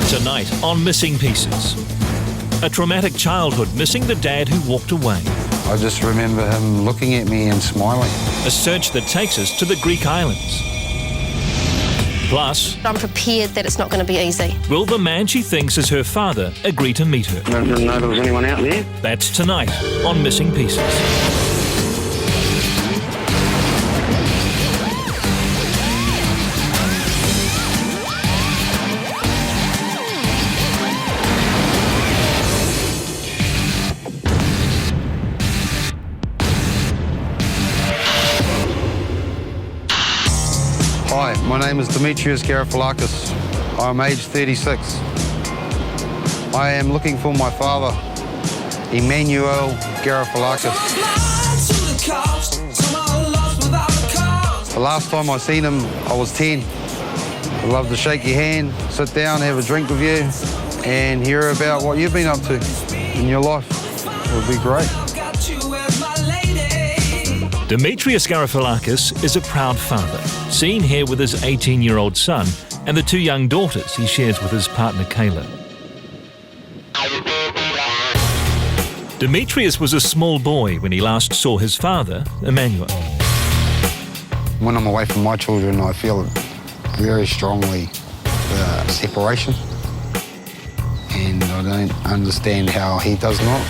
Tonight on Missing Pieces. A traumatic childhood missing the dad who walked away. I just remember him looking at me and smiling. A search that takes us to the Greek islands. Plus, I'm prepared that it's not going to be easy. will the man she thinks is her father agree to meet her? I didn't know there was anyone out there. That's tonight on Missing Pieces. Hi, my name is Dimitri Garofalakis. I'm aged 36. I am looking for my father, Manolis Garofalakis. The last time I seen him, I was 10. I'd love to shake your hand, sit down, have a drink with you, and hear about what you've been up to in your life. It would be great. Dimitri Garofalakis is a proud father, seen here with his 18-year-old son and the 2 young daughters he shares with his partner Kayla. Demetrius was a small boy when he last saw his father, Emmanuel. When I'm away from my children, I feel very strongly separation, and I don't understand how he does not.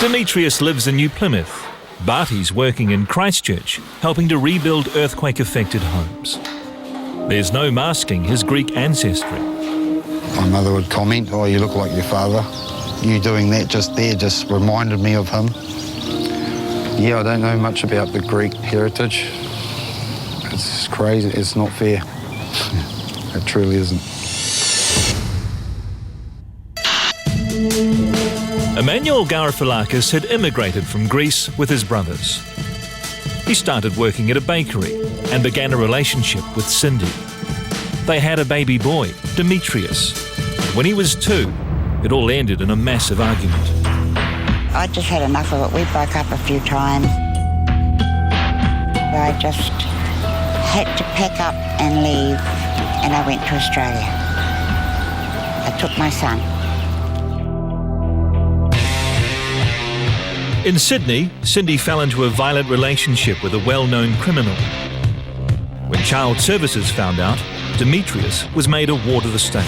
Demetrius lives in New Plymouth, but he's working in Christchurch, helping to rebuild earthquake-affected homes. There's no masking his Greek ancestry. My mother would comment, "Oh, you look like your father." You doing that just there just reminded me of him. Yeah, I don't know much about the Greek heritage. It's crazy. It's not fair. It truly isn't. Manolis Garofalakis had immigrated from Greece with his brothers. He started working at a bakery and began a relationship with Cindy. They had a baby boy, Demetrius. When he was 2, it all ended in a massive argument. I just had enough of it. We broke up a few times. I just had to pack up and leave, and I went to Australia. I took my son. In Sydney, Cindy fell into a violent relationship with a well-known criminal. When Child Services found out, Demetrius was made a ward of the state.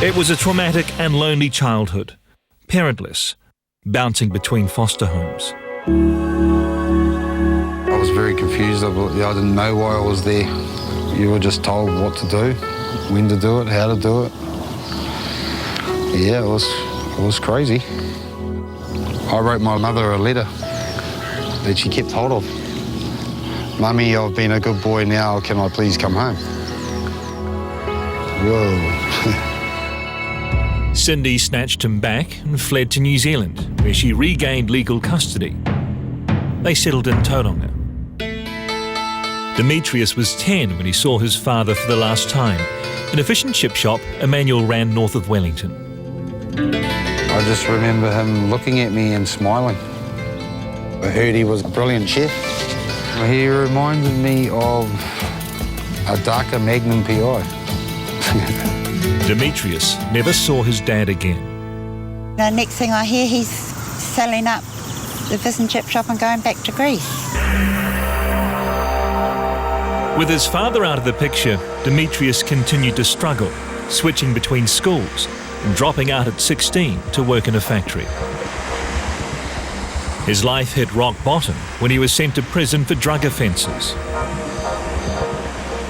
It was a traumatic and lonely childhood, parentless, bouncing between foster homes. I was very confused. I didn't know why I was there. You were just told what to do, when to do it, how to do it. Yeah, it was crazy. I wrote my mother a letter that she kept hold of. "Mummy, I've been a good boy now, can I please come home?" Whoa. Cindy snatched him back and fled to New Zealand, where she regained legal custody. They settled in Tauranga. Demetrius was 10 when he saw his father for the last time in a fish and chip shop Emmanuel ran north of Wellington. I just remember him looking at me and smiling. I heard he was a brilliant chef. He reminded me of a darker Magnum PI. Demetrius never saw his dad again. The next thing I hear, he's selling up the fish and chip shop and going back to Greece. With his father out of the picture, Demetrius continued to struggle, switching between schools and dropping out at 16 to work in a factory. His life hit rock bottom when he was sent to prison for drug offences.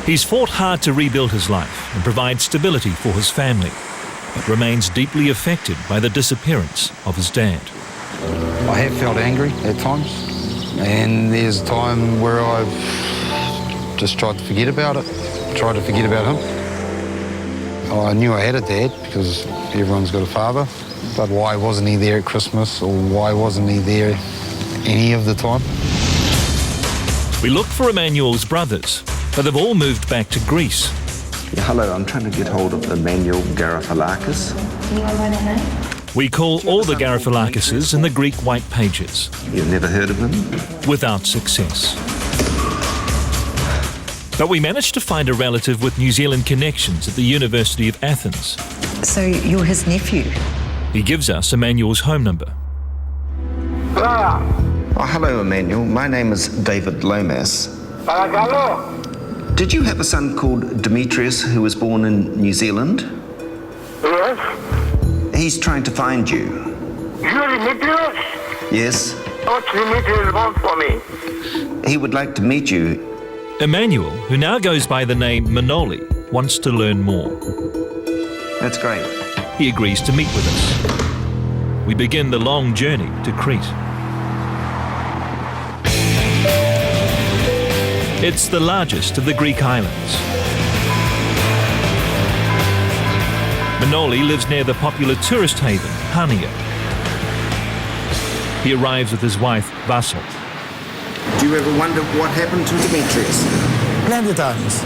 He's fought hard to rebuild his life and provide stability for his family, but remains deeply affected by the disappearance of his dad. I have felt angry at times, and there's a time where I've just tried to forget about it, tried to forget about him. I knew I had a dad because everyone's got a father, but why wasn't he there at Christmas, or why wasn't he there any of the time? We looked for Emmanuel's brothers, but they've all moved back to Greece. Yeah, hello, I'm trying to get hold of Manolis Garofalakis. We call all the Garofalakises in the Greek white pages. You've never heard of him? Without success. But we managed to find a relative with New Zealand connections at the University of Athens. So you're his nephew? He gives us Emmanuel's home number. Oh, hello, Emmanuel. My name is David Lomas. Did you have a son called Demetrius who was born in New Zealand? Yes. He's trying to find you. You Demetrius? Yes. What Demetrius want for me? He would like to meet you. Emmanuel, who now goes by the name Manolis, wants to learn more. That's great. He agrees to meet with us. We begin the long journey to Crete. It's the largest of the Greek islands. Manolis lives near the popular tourist haven, Chania. He arrives with his wife, Vasil. Do you ever wonder what happened to Demetrius? Plenty times.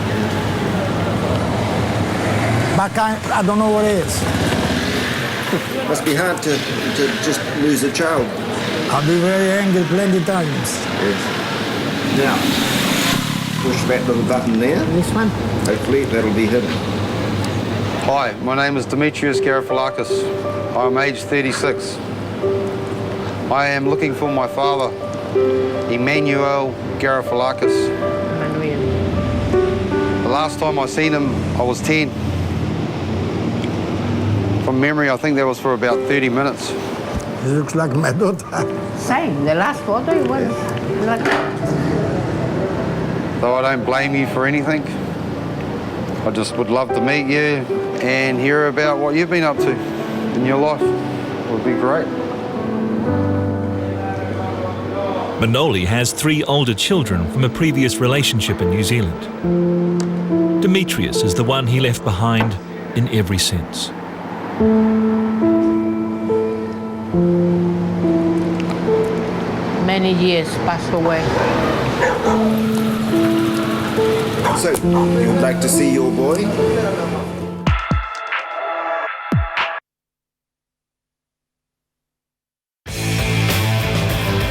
But I don't know what it is. Must be hard to just lose a child. I'll be very angry plenty times. Yes. Now, push that little button there. This one? Hopefully that'll be hidden. Hi, my name is Dimitri Garofalakis. I'm age 36. I am looking for my father, Manolis Garofalakis. The last time I seen him, I was 10. From memory, I think that was for about 30 minutes. He looks like my daughter. Same. The last photo it was like Though I don't blame you for anything, I just would love to meet you and hear about what you've been up to in your life. It would be great. Manolis has 3 older children from a previous relationship in New Zealand. Demetrius is the one he left behind in every sense. many years passed away. So, you'd like to see your boy?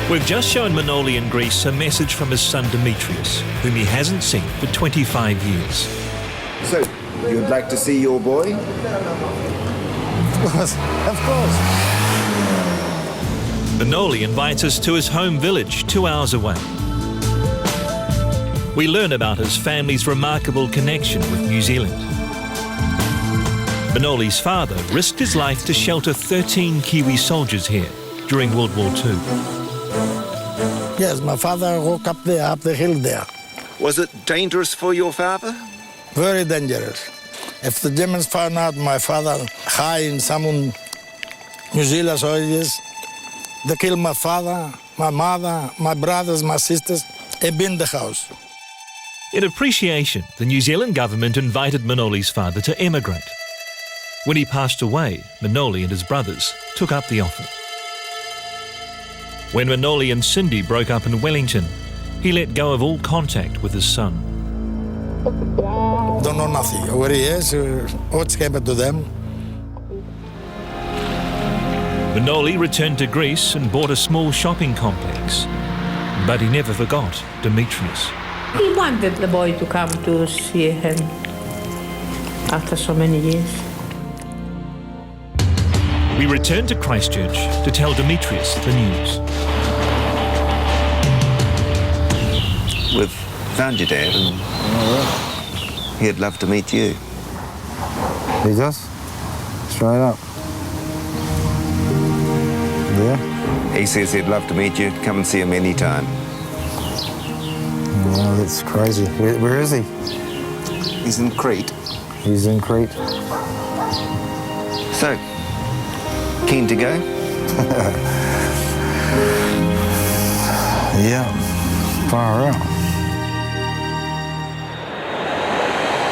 We've just shown Manolis in Greece a message from his son Demetrius, whom he hasn't seen for 25 years. So, you'd like to see your boy? Of course. Manolis invites us to his home village 2 hours away. We learn about his family's remarkable connection with New Zealand. Manolis' father risked his life to shelter 13 Kiwi soldiers here during World War II. Yes, my father woke up there, up the hill there. Was it dangerous for your father? Very dangerous. If the Germans found out my father hiding some New Zealand soldiers, they killed my father, my mother, my brothers, my sisters, and been in the house. In appreciation, the New Zealand government invited Manolis' father to emigrate. When he passed away, Manolis and his brothers took up the offer. When Manolis and Cindy broke up in Wellington, he let go of all contact with his son. Don't know nothing, where he is, what's happened to them. Manolis returned to Greece and bought a small shopping complex. But he never forgot Demetrius. He wanted the boy to come to see him after so many years. We returned to Christchurch to tell Demetrius the news. We've found your dad and he'd love to meet you. He does? Straight up? Yeah? He says he'd love to meet you. Come and see him anytime. Wow, that's crazy. Where is he? He's in Crete. He's in Crete. So, keen to go? Yeah, far out.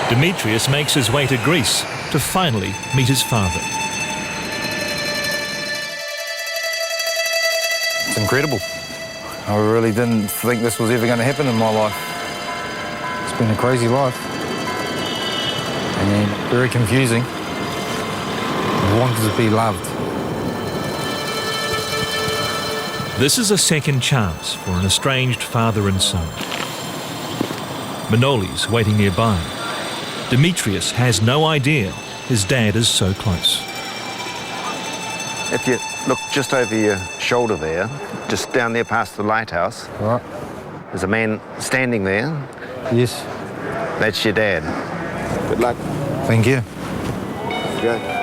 Demetrius makes his way to Greece to finally meet his father. It's incredible. I really didn't think this was ever going to happen in my life. It's been a crazy life. And very confusing. I wanted to be loved. This is a second chance for an estranged father and son. Manolis waiting nearby. Demetrius has no idea his dad is so close. If you look just over your shoulder there, just down there past the lighthouse, Right. there's a man standing there. Yes. That's your dad. Good luck. Thank you. Go.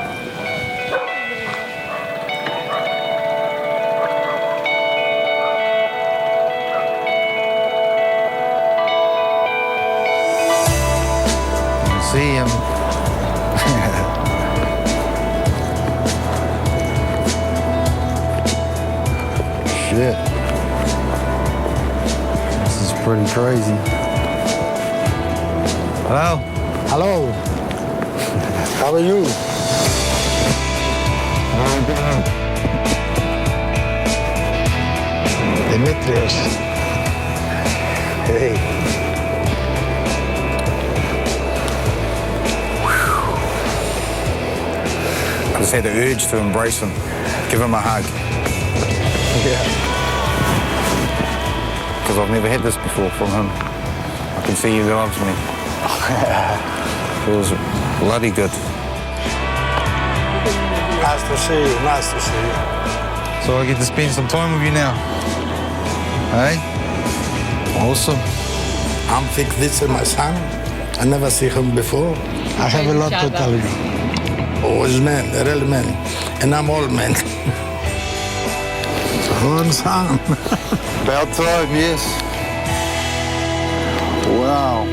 See him. Shit. This is pretty crazy. Hello? Hello. How are you? Dimitrios. Hey. I just had the urge to embrace him, give him a hug. Yeah. Because I've never had this before from him. I can see he loves me. Feels bloody good. Nice to see you, nice to see you. So I get to spend some time with you now. Hey? Awesome. I'm think this is my son. I never see him before. I have a lot to tell you. Oh, he's man, a real man. And I'm old man. One son. About time, yes. Wow.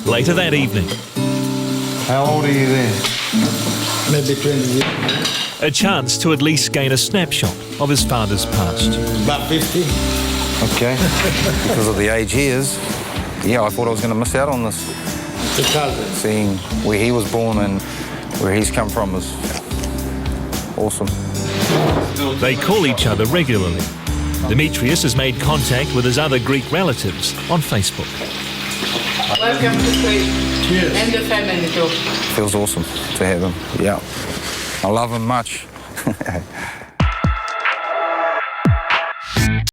Later that evening, How old are you then? Maybe 20 years. a chance to at least gain a snapshot of his father's past. About 50. Okay. Because of the age he is, yeah, I thought I was going to miss out on this. Because Seeing where he was born and where he's come from is awesome. They call each other regularly. Demetrius has made contact with his other Greek relatives on Facebook. Welcome to Crete. Cheers. And the family too. Feels awesome to have him. Yeah. I love him much.